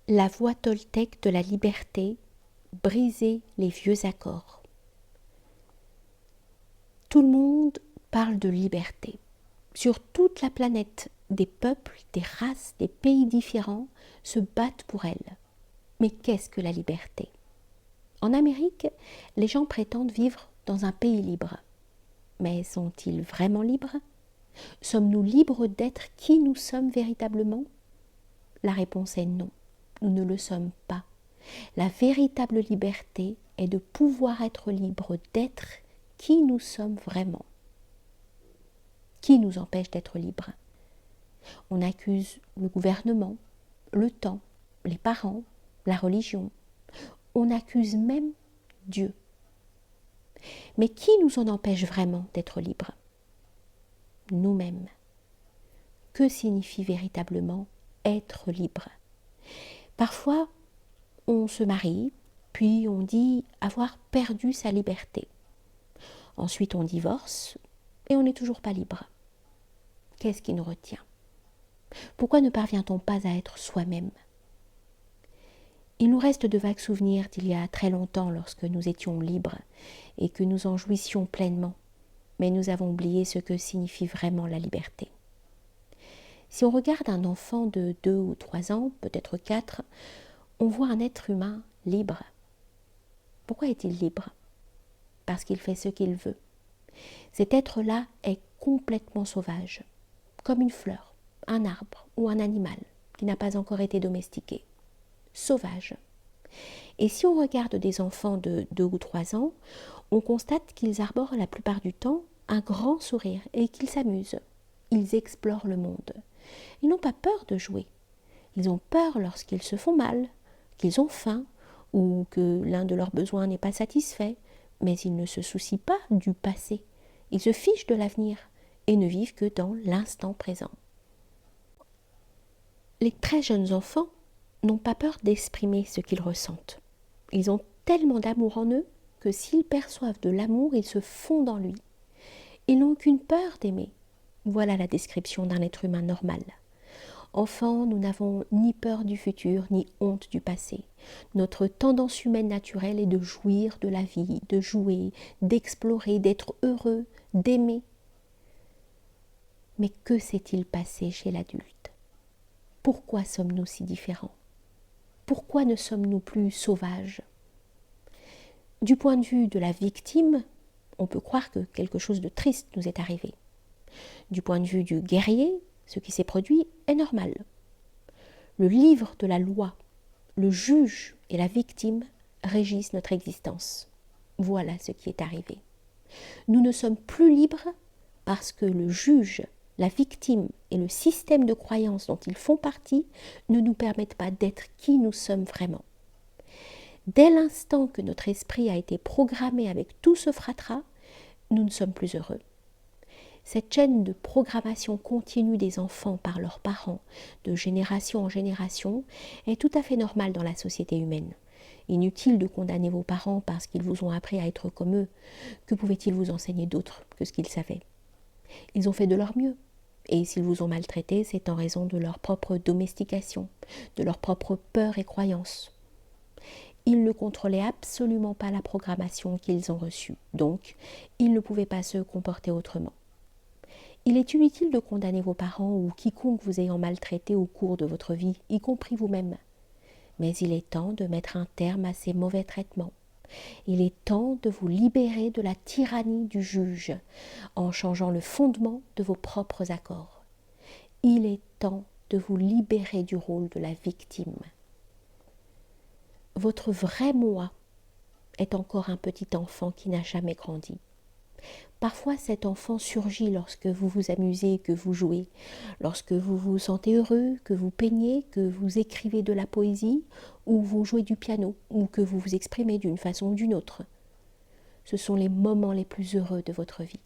La voix toltèque de la liberté, briser les vieux accords. Tout le monde parle de liberté. Sur toute la planète, des peuples, des races, des pays différents se battent pour elle. Mais qu'est-ce que la liberté ? En Amérique, les gens prétendent vivre dans un pays libre. Mais sont-ils vraiment libres ? Sommes-nous libres d'être qui nous sommes véritablement ? La réponse est non, nous ne le sommes pas. La véritable liberté est de pouvoir être libre d'être qui nous sommes vraiment. Qui nous empêche d'être libres ? On accuse le gouvernement, le temps, les parents, la religion. On accuse même Dieu. Mais qui nous en empêche vraiment d'être libres ? Nous-mêmes. Que signifie véritablement être libre ? Parfois, on se marie, puis on dit avoir perdu sa liberté. Ensuite, on divorce et on n'est toujours pas libre. Qu'est-ce qui nous retient ? Pourquoi ne parvient-on pas à être soi-même ? Il nous reste de vagues souvenirs d'il y a très longtemps lorsque nous étions libres et que nous en jouissions pleinement, mais nous avons oublié ce que signifie vraiment la liberté. Si on regarde un enfant de 2 ou 3 ans, peut-être 4, on voit un être humain libre. Pourquoi est-il libre ? Parce qu'il fait ce qu'il veut. Cet être-là est complètement sauvage, comme une fleur, un arbre ou un animal qui n'a pas encore été domestiqué. Sauvage. Et si on regarde des enfants de 2 ou 3 ans, on constate qu'ils arborent la plupart du temps un grand sourire et qu'ils s'amusent. Ils explorent le monde. Ils n'ont pas peur de jouer. Ils ont peur lorsqu'ils se font mal, qu'ils ont faim ou que l'un de leurs besoins n'est pas satisfait, mais ils ne se soucient pas du passé. Ils se fichent de l'avenir et ne vivent que dans l'instant présent. Les très jeunes enfants n'ont pas peur d'exprimer ce qu'ils ressentent. Ils ont tellement d'amour en eux que s'ils perçoivent de l'amour, ils se fondent en lui. Ils n'ont aucune peur d'aimer. Voilà la description d'un être humain normal. Enfants, nous n'avons ni peur du futur, ni honte du passé. Notre tendance humaine naturelle est de jouir de la vie, de jouer, d'explorer, d'être heureux, d'aimer. Mais que s'est-il passé chez l'adulte ? Pourquoi sommes-nous si différents ? Pourquoi ne sommes-nous plus sauvages ? Du point de vue de la victime, on peut croire que quelque chose de triste nous est arrivé. Du point de vue du guerrier, ce qui s'est produit est normal. Le livre de la loi, le juge et la victime régissent notre existence. Voilà ce qui est arrivé. Nous ne sommes plus libres parce que le juge, la victime et le système de croyances dont ils font partie ne nous permettent pas d'être qui nous sommes vraiment. Dès l'instant que notre esprit a été programmé avec tout ce fratras, nous ne sommes plus heureux. Cette chaîne de programmation continue des enfants par leurs parents, de génération en génération, est tout à fait normale dans la société humaine. Inutile de condamner vos parents parce qu'ils vous ont appris à être comme eux. Que pouvaient-ils vous enseigner d'autre que ce qu'ils savaient ? Ils ont fait de leur mieux. Et s'ils vous ont maltraité, c'est en raison de leur propre domestication, de leur propre peur et croyances. Ils ne contrôlaient absolument pas la programmation qu'ils ont reçue. Donc, ils ne pouvaient pas se comporter autrement. Il est inutile de condamner vos parents ou quiconque vous ayant maltraité au cours de votre vie, y compris vous-même. Mais il est temps de mettre un terme à ces mauvais traitements. Il est temps de vous libérer de la tyrannie du juge en changeant le fondement de vos propres accords. Il est temps de vous libérer du rôle de la victime. Votre vrai moi est encore un petit enfant qui n'a jamais grandi. Parfois, cet enfant surgit lorsque vous vous amusez, que vous jouez, lorsque vous vous sentez heureux, que vous peignez, que vous écrivez de la poésie, ou vous jouez du piano, ou que vous vous exprimez d'une façon ou d'une autre. Ce sont les moments les plus heureux de votre vie,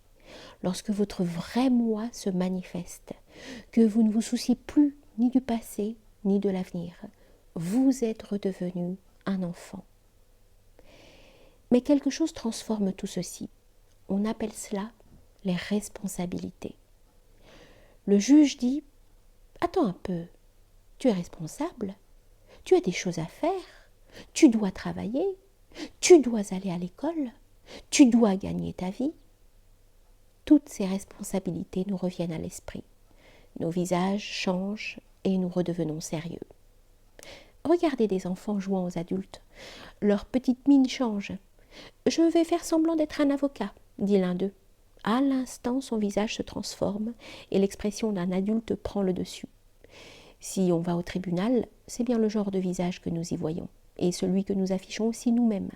lorsque votre vrai moi se manifeste, que vous ne vous souciez plus ni du passé, ni de l'avenir. Vous êtes redevenu un enfant. Mais quelque chose transforme tout ceci. On appelle cela les responsabilités. Le juge dit « Attends un peu, tu es responsable ? Tu as des choses à faire, tu dois travailler, tu dois aller à l'école, tu dois gagner ta vie. Toutes ces responsabilités nous reviennent à l'esprit. Nos visages changent et nous redevenons sérieux. Regardez des enfants jouant aux adultes. Leur petite mine change. « Je vais faire semblant d'être un avocat », dit l'un d'eux. À l'instant, son visage se transforme et l'expression d'un adulte prend le dessus. Si on va au tribunal, c'est bien le genre de visage que nous y voyons, et celui que nous affichons aussi nous-mêmes.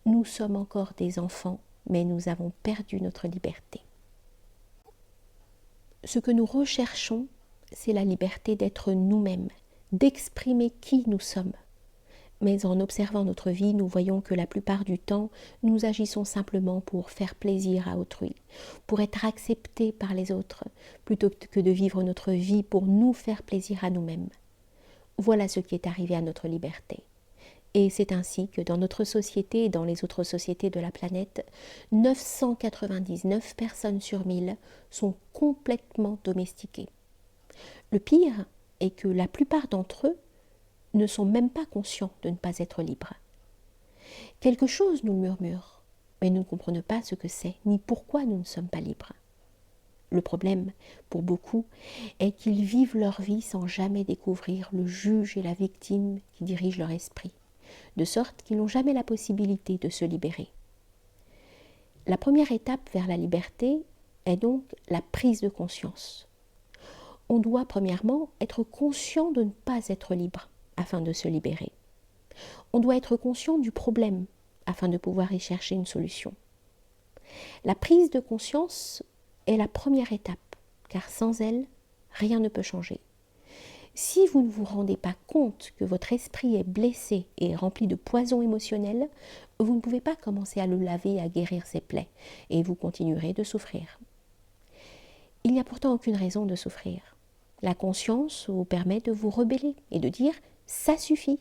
Nous sommes encore des enfants, mais nous avons perdu notre liberté. Ce que nous recherchons, c'est la liberté d'être nous-mêmes, d'exprimer qui nous sommes. Mais en observant notre vie, nous voyons que la plupart du temps, nous agissons simplement pour faire plaisir à autrui, pour être acceptés par les autres, plutôt que de vivre notre vie pour nous faire plaisir à nous-mêmes. Voilà ce qui est arrivé à notre liberté. Et c'est ainsi que dans notre société et dans les autres sociétés de la planète, 999 personnes sur 1000 sont complètement domestiquées. Le pire est que la plupart d'entre eux ne sont même pas conscients de ne pas être libres. Quelque chose nous murmure, mais nous ne comprenons pas ce que c'est, ni pourquoi nous ne sommes pas libres. Le problème, pour beaucoup, est qu'ils vivent leur vie sans jamais découvrir le juge et la victime qui dirigent leur esprit, de sorte qu'ils n'ont jamais la possibilité de se libérer. La première étape vers la liberté est donc la prise de conscience. On doit premièrement être conscient de ne pas être libre afin de se libérer. On doit être conscient du problème afin de pouvoir y chercher une solution. La prise de conscience est la première étape, car sans elle, rien ne peut changer. Si vous ne vous rendez pas compte que votre esprit est blessé et rempli de poison émotionnel, vous ne pouvez pas commencer à le laver et à guérir ses plaies, et vous continuerez de souffrir. Il n'y a pourtant aucune raison de souffrir. La conscience vous permet de vous rebeller et de dire « ça suffit ».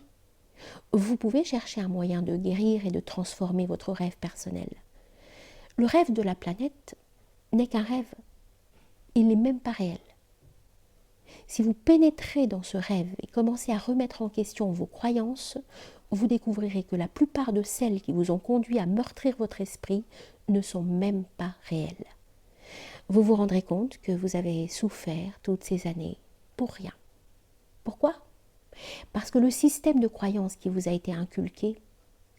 Vous pouvez chercher un moyen de guérir et de transformer votre rêve personnel. Le rêve de la planète n'est qu'un rêve. Il n'est même pas réel. Si vous pénétrez dans ce rêve et commencez à remettre en question vos croyances, vous découvrirez que la plupart de celles qui vous ont conduit à meurtrir votre esprit ne sont même pas réelles. Vous vous rendrez compte que vous avez souffert toutes ces années pour rien. Pourquoi ? Parce que le système de croyances qui vous a été inculqué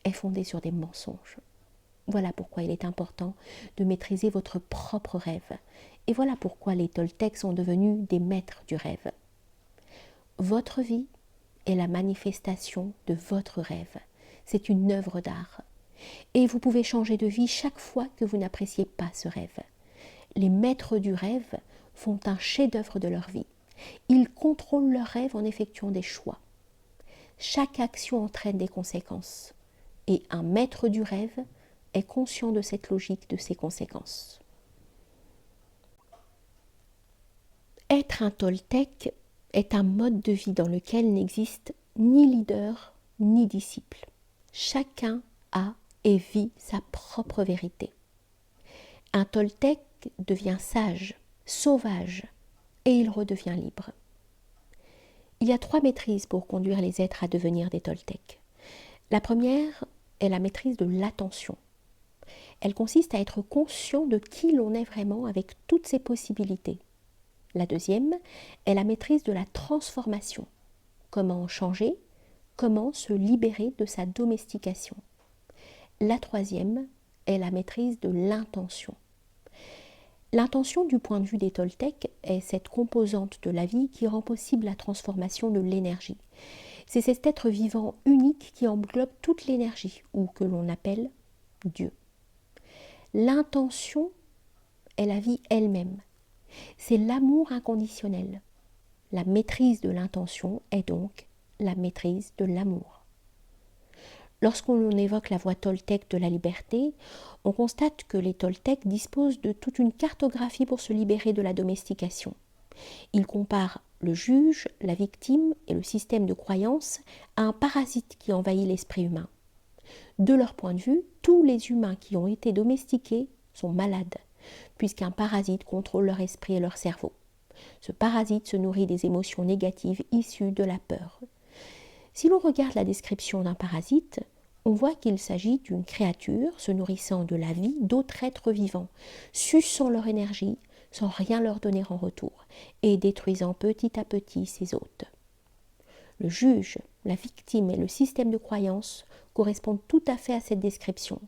est fondé sur des mensonges. Voilà pourquoi il est important de maîtriser votre propre rêve. Et voilà pourquoi les Toltecs sont devenus des maîtres du rêve. Votre vie est la manifestation de votre rêve. C'est une œuvre d'art. Et vous pouvez changer de vie chaque fois que vous n'appréciez pas ce rêve. Les maîtres du rêve font un chef-d'œuvre de leur vie. Ils contrôlent leur rêve en effectuant des choix. Chaque action entraîne des conséquences. Et un maître du rêve est conscient de cette logique, de ses conséquences. Être un Toltec est un mode de vie dans lequel n'existe ni leader ni disciple. Chacun a et vit sa propre vérité. Un Toltec devient sage, sauvage, et il redevient libre. Il y a 3 maîtrises pour conduire les êtres à devenir des Toltecs. La première est la maîtrise de l'attention. Elle consiste à être conscient de qui l'on est vraiment avec toutes ses possibilités. La deuxième est la maîtrise de la transformation. Comment changer, comment se libérer de sa domestication. La troisième est la maîtrise de l'intention. L'intention du point de vue des Toltecs est cette composante de la vie qui rend possible la transformation de l'énergie. C'est cet être vivant unique qui englobe toute l'énergie, ou que l'on appelle Dieu. L'intention est la vie elle-même. C'est l'amour inconditionnel. La maîtrise de l'intention est donc la maîtrise de l'amour. Lorsqu'on évoque la voie Toltec de la liberté, on constate que les Toltecs disposent de toute une cartographie pour se libérer de la domestication. Ils comparent le juge, la victime et le système de croyance à un parasite qui envahit l'esprit humain. De leur point de vue, tous les humains qui ont été domestiqués sont malades, puisqu'un parasite contrôle leur esprit et leur cerveau. Ce parasite se nourrit des émotions négatives issues de la peur. Si l'on regarde la description d'un parasite, on voit qu'il s'agit d'une créature se nourrissant de la vie d'autres êtres vivants, suçant leur énergie sans rien leur donner en retour et détruisant petit à petit ses hôtes. Le juge, la victime et le système de croyance correspondent tout à fait à cette description.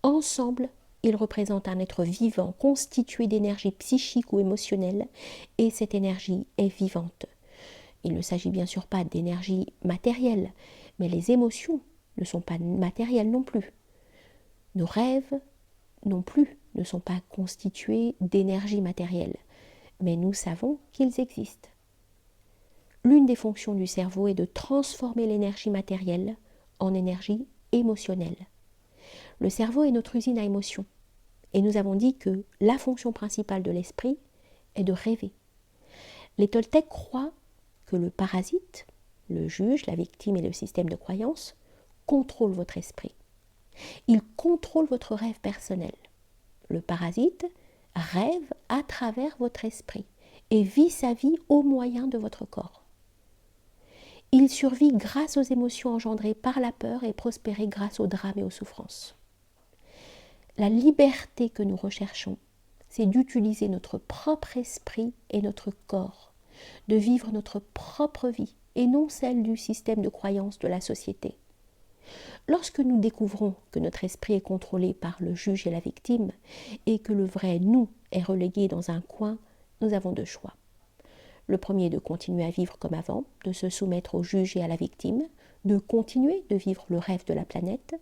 Ensemble, ils représentent un être vivant constitué d'énergie psychique ou émotionnelle et cette énergie est vivante. Il ne s'agit bien sûr pas d'énergie matérielle, mais les émotions ne sont pas matérielles non plus. Nos rêves non plus ne sont pas constitués d'énergie matérielle, mais nous savons qu'ils existent. L'une des fonctions du cerveau est de transformer l'énergie matérielle en énergie émotionnelle. Le cerveau est notre usine à émotions, et nous avons dit que la fonction principale de l'esprit est de rêver. Les Toltecs croient que le parasite, le juge, la victime et le système de croyance contrôlent votre esprit. Ils contrôlent votre rêve personnel. Le parasite rêve à travers votre esprit et vit sa vie au moyen de votre corps. Il survit grâce aux émotions engendrées par la peur et prospérait grâce au drame et aux souffrances. La liberté que nous recherchons, c'est d'utiliser notre propre esprit et notre corps, de vivre notre propre vie et non celle du système de croyance de la société. Lorsque nous découvrons que notre esprit est contrôlé par le juge et la victime et que le vrai nous est relégué dans un coin, nous avons deux choix. Le premier est de continuer à vivre comme avant, de se soumettre au juge et à la victime, de continuer de vivre le rêve de la planète.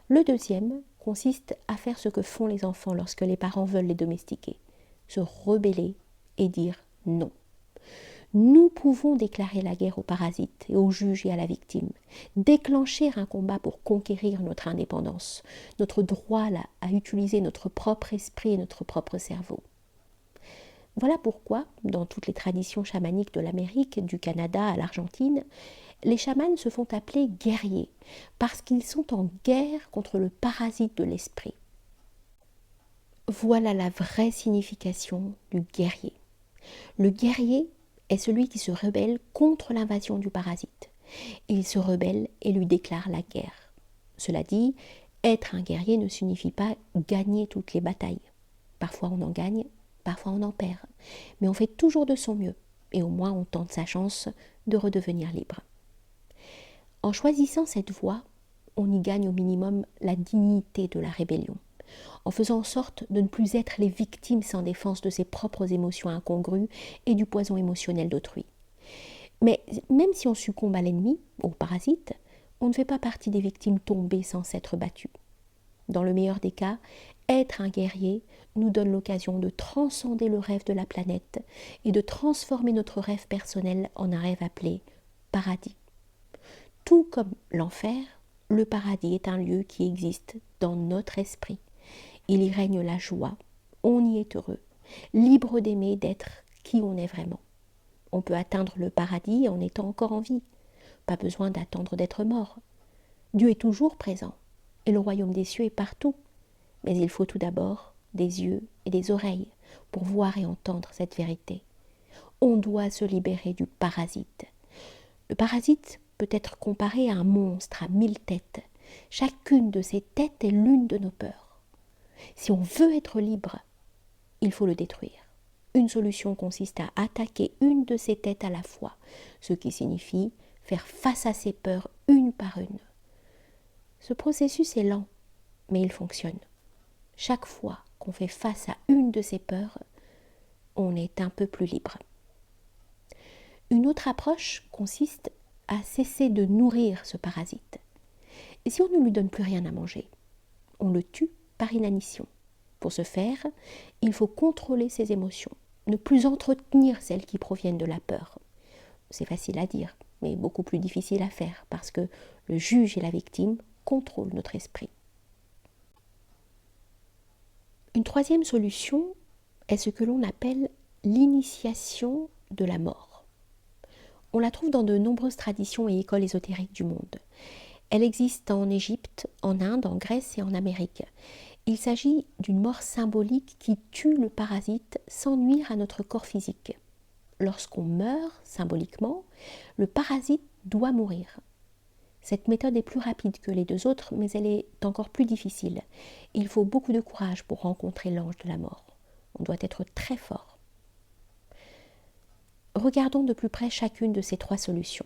Le deuxième consiste à faire ce que font les enfants lorsque les parents veulent les domestiquer, se rebeller et dire non. Nous pouvons déclarer la guerre aux parasites et aux juges et à la victime, déclencher un combat pour conquérir notre indépendance, notre droit à utiliser notre propre esprit et notre propre cerveau. Voilà pourquoi, dans toutes les traditions chamaniques de l'Amérique, du Canada à l'Argentine, les chamans se font appeler guerriers, parce qu'ils sont en guerre contre le parasite de l'esprit. Voilà la vraie signification du guerrier. Le guerrier est celui qui se rebelle contre l'invasion du parasite. Il se rebelle et lui déclare la guerre. Cela dit, être un guerrier ne signifie pas gagner toutes les batailles. Parfois on en gagne, parfois on en perd, mais on fait toujours de son mieux, et au moins on tente sa chance de redevenir libre. En choisissant cette voie, on y gagne au minimum la dignité de la rébellion, en faisant en sorte de ne plus être les victimes sans défense de ses propres émotions incongrues et du poison émotionnel d'autrui. Mais même si on succombe à l'ennemi, au parasite, on ne fait pas partie des victimes tombées sans s'être battues. Dans le meilleur des cas, être un guerrier nous donne l'occasion de transcender le rêve de la planète et de transformer notre rêve personnel en un rêve appelé paradis. Tout comme l'enfer, le paradis est un lieu qui existe dans notre esprit. Il y règne la joie, on y est heureux, libre d'aimer, d'être qui on est vraiment. On peut atteindre le paradis en étant encore en vie, pas besoin d'attendre d'être mort. Dieu est toujours présent, et le royaume des cieux est partout, mais il faut tout d'abord des yeux et des oreilles pour voir et entendre cette vérité. On doit se libérer du parasite. Le parasite peut être comparé à un monstre à 1000 têtes. Chacune de ces têtes est l'une de nos peurs. Si on veut être libre, il faut le détruire. Une solution consiste à attaquer une de ces têtes à la fois, ce qui signifie faire face à ses peurs une par une. Ce processus est lent, mais il fonctionne. Chaque fois qu'on fait face à une de ces peurs, on est un peu plus libre. Une autre approche consiste à cesser de nourrir ce parasite. Et si on ne lui donne plus rien à manger, on le tue par inanition. Pour ce faire, il faut contrôler ses émotions, ne plus entretenir celles qui proviennent de la peur. C'est facile à dire, mais beaucoup plus difficile à faire, parce que le juge et la victime contrôlent notre esprit. Une troisième solution est ce que l'on appelle l'initiation de la mort. On la trouve dans de nombreuses traditions et écoles ésotériques du monde. Elle existe en Égypte, en Inde, en Grèce et en Amérique. Il s'agit d'une mort symbolique qui tue le parasite sans nuire à notre corps physique. lorsqu'on meurt, symboliquement, le parasite doit mourir. Cette méthode est plus rapide que les deux autres, mais elle est encore plus difficile. Il faut beaucoup de courage pour rencontrer l'ange de la mort. On doit être très fort. Regardons de plus près chacune de ces trois solutions.